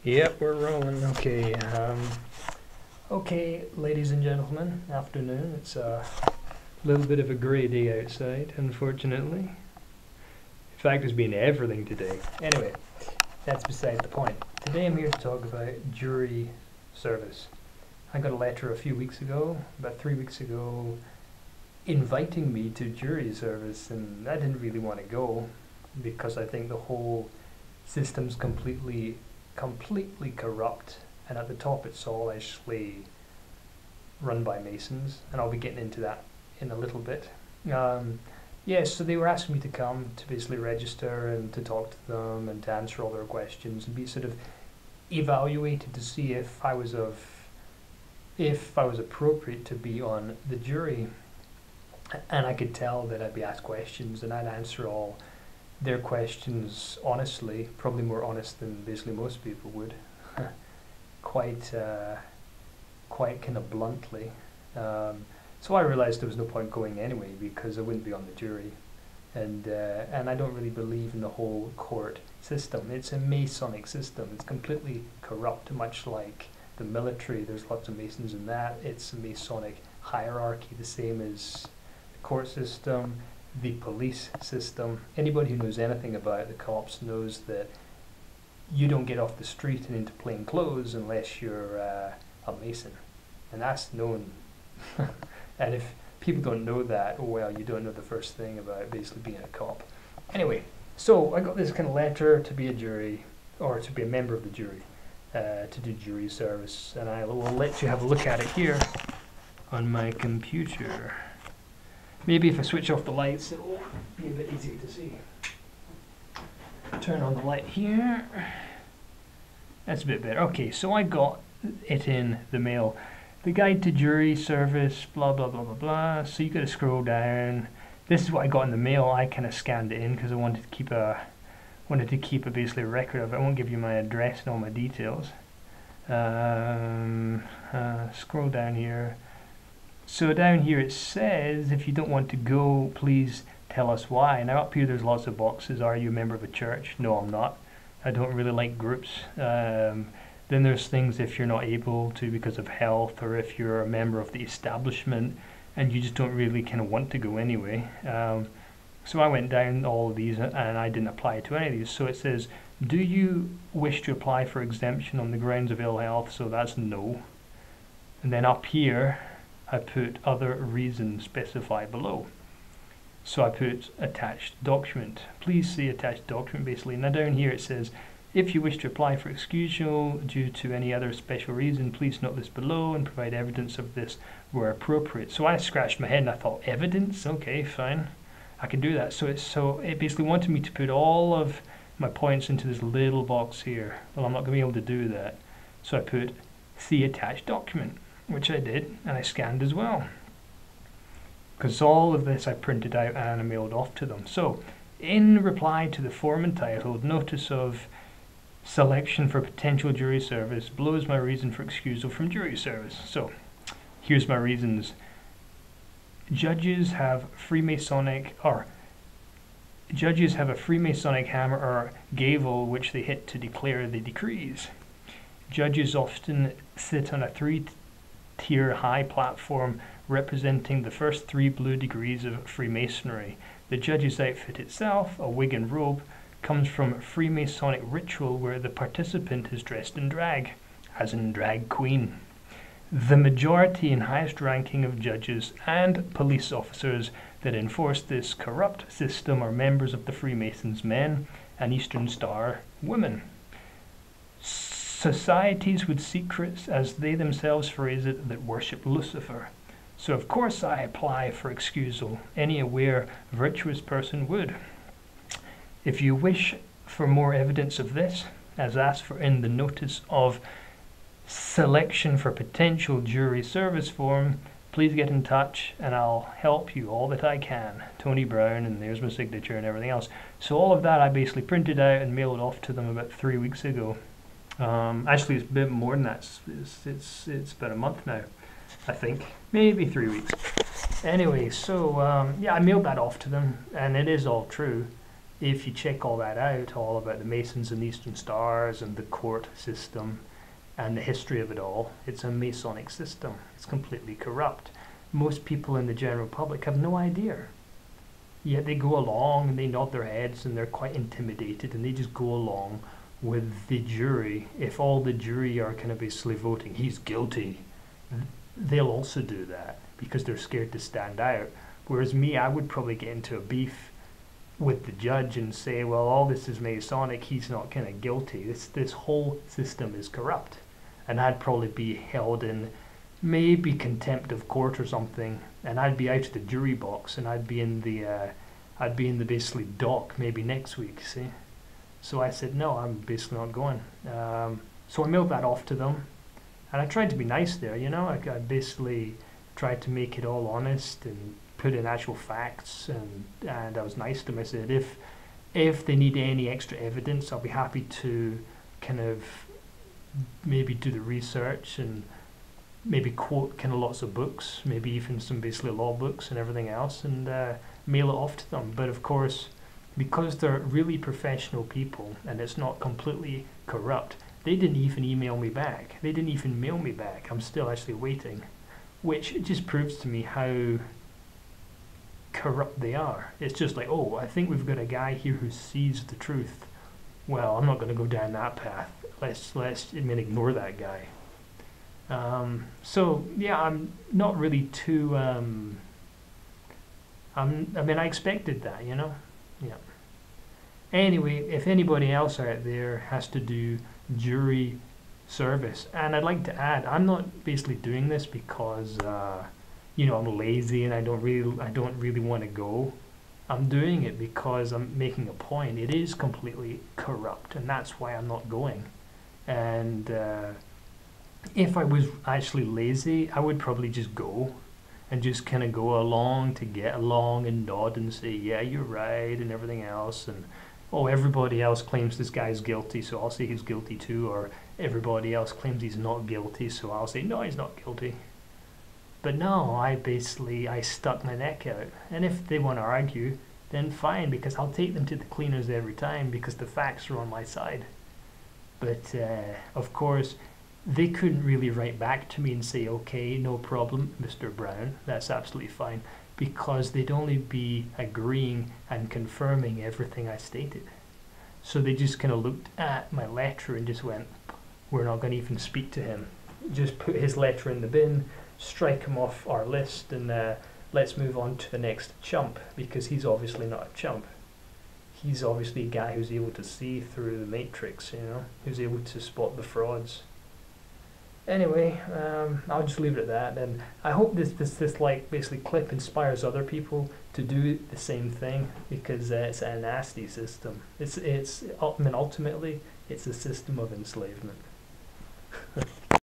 Yep, we're rolling. Okay. Okay, ladies and gentlemen, afternoon. It's a little bit of a grey day outside, unfortunately. In fact, it's been everything today. Anyway, that's beside the point. Today I'm here to talk about jury service. I got a letter a few weeks ago, about 3 weeks ago, inviting me to jury service, and I didn't really want to go because I think the whole system's completely corrupt, and at the top it's all actually run by Masons, and I'll be getting into that in a little bit. So they were asking me to come to basically register and to talk to them and to answer all their questions and be sort of evaluated to see if I was appropriate to be on the jury. And I could tell that I'd be asked questions and I'd answer all their questions honestly, probably more honest than basically most people would, quite kind of bluntly. So I realized there was no point going anyway because I wouldn't be on the jury, and I don't really believe in the whole court system. It's a Masonic system. It's completely corrupt, much like the military. There's lots of Masons in that. It's a Masonic hierarchy, the same as the court system, the police system. Anybody who knows anything about the cops knows that you don't get off the street and into plain clothes unless you're a Mason, and that's known. And if people don't know that, oh well, you don't know the first thing about basically being a cop. Anyway, so I got this kind of letter to be a jury, or to be a member of the jury, to do jury service, and I will let you have a look at it here on my computer. Maybe if I switch off the lights, it will be a bit easier to see. Turn on the light here. That's a bit better. Okay, so I got it in the mail. The guide to jury service, blah, blah, blah, blah, blah. So you got to scroll down. This is what I got in the mail. I kind of scanned it in because I wanted to keep a basically a record of it. I won't give you my address and all my details. Scroll down here. So down here it says, if you don't want to go, please tell us why. Now up here there's lots of boxes. Are you a member of a church? No, I'm not. I don't really like groups. Then there's things if you're not able to because of health, or if you're a member of the establishment and you just don't really kind of want to go anyway. So I went down all of these and I didn't apply to any of these. So it says, do you wish to apply for exemption on the grounds of ill health? So that's no. And then up here I put other reasons specified below. So I put attached document. Please see attached document basically. Now down here it says, if you wish to apply for excusal due to any other special reason, please note this below and provide evidence of this where appropriate. So I scratched my head and I thought, evidence? Okay, fine. I can do that. So it basically wanted me to put all of my points into this little box here. Well, I'm not going to be able to do that. So I put see attached document, which I did, and I scanned as well. Because all of this I printed out and I mailed off to them. So, in reply to the form entitled Notice of Selection for Potential Jury Service, below is my reason for excusal from jury service. So, here's my reasons. Judges have a Freemasonic hammer or gavel which they hit to declare the decrees. Judges often sit on a three-tier high platform representing the first 3 blue degrees of Freemasonry. The judge's outfit itself, a wig and robe, comes from Freemasonic ritual where the participant is dressed in drag, as in drag queen. The majority and highest ranking of judges and police officers that enforce this corrupt system are members of the Freemasons men and Eastern Star women. Societies with secrets, as they themselves phrase it, that worship Lucifer. So of course I apply for excusal. Any aware, virtuous person would. If you wish for more evidence of this, as asked for in the Notice of Selection for Potential Jury Service form, please get in touch and I'll help you all that I can. Tony Brown, and there's my signature and everything else. So all of that I basically printed out and mailed off to them about 3 weeks ago. Actually it's a bit more than that. It's about a month now, I think. Maybe 3 weeks. Anyway, so yeah, I mailed that off to them and it is all true. if you check all that out, all about the Masons and Eastern Stars and the court system and the history of it all, it's a Masonic system. It's completely corrupt. Most people in the general public have no idea. Yet they go along and they nod their heads and they're quite intimidated and they just go along with the jury. If all the jury are kind of basically voting, he's guilty, they'll also do that because they're scared to stand out. Whereas me, I would probably get into a beef with the judge and say, well, all this is Masonic, he's not kind of guilty. This whole system is corrupt. And I'd probably be held in maybe contempt of court or something, and I'd be out of the jury box, and I'd be in the basically dock maybe next week, see? So I said, no, I'm basically not going. So I mailed that off to them, and I tried to be nice there, you know? I basically tried to make it all honest and put in actual facts, and I was nice to them. I said, if they need any extra evidence, I'll be happy to kind of maybe do the research and maybe quote kind of lots of books, maybe even some basically law books and everything else, and mail it off to them. But of course, because they're really professional people and it's not completely corrupt, they didn't even email me back. They didn't even mail me back. I'm still actually waiting, which just proves to me how corrupt they are. It's just like, oh, I think we've got a guy here who sees the truth. Well, I'm not going to go down that path. Let's ignore that guy. So yeah, I'm not really too. I expected that, you know. Yeah. Anyway, if anybody else out there has to do jury service, and I'd like to add, I'm not basically doing this because I'm lazy and I don't really want to go. I'm doing it because I'm making a point. It is completely corrupt, and that's why I'm not going. And if I was actually lazy, I would probably just go and just kind of go along to get along and nod and say, yeah, you're right, and everything else. And, oh, everybody else claims this guy's guilty, so I'll say he's guilty too. Or everybody else claims he's not guilty, so I'll say, no, he's not guilty. But no, I stuck my neck out. And if they want to argue, then fine, because I'll take them to the cleaners every time because the facts are on my side. But, of course, they couldn't really write back to me and say, okay, no problem, Mr. Brown, that's absolutely fine, because they'd only be agreeing and confirming everything I stated. So they just kind of looked at my letter and just went, we're not going to even speak to him. Just put his letter in the bin, strike him off our list, and let's move on to the next chump, because he's obviously not a chump. He's obviously a guy who's able to see through the matrix, you know, who's able to spot the frauds. Anyway, I'll just leave it at that, and I hope this like basically clip inspires other people to do the same thing, because it's a nasty system. Ultimately it's a system of enslavement.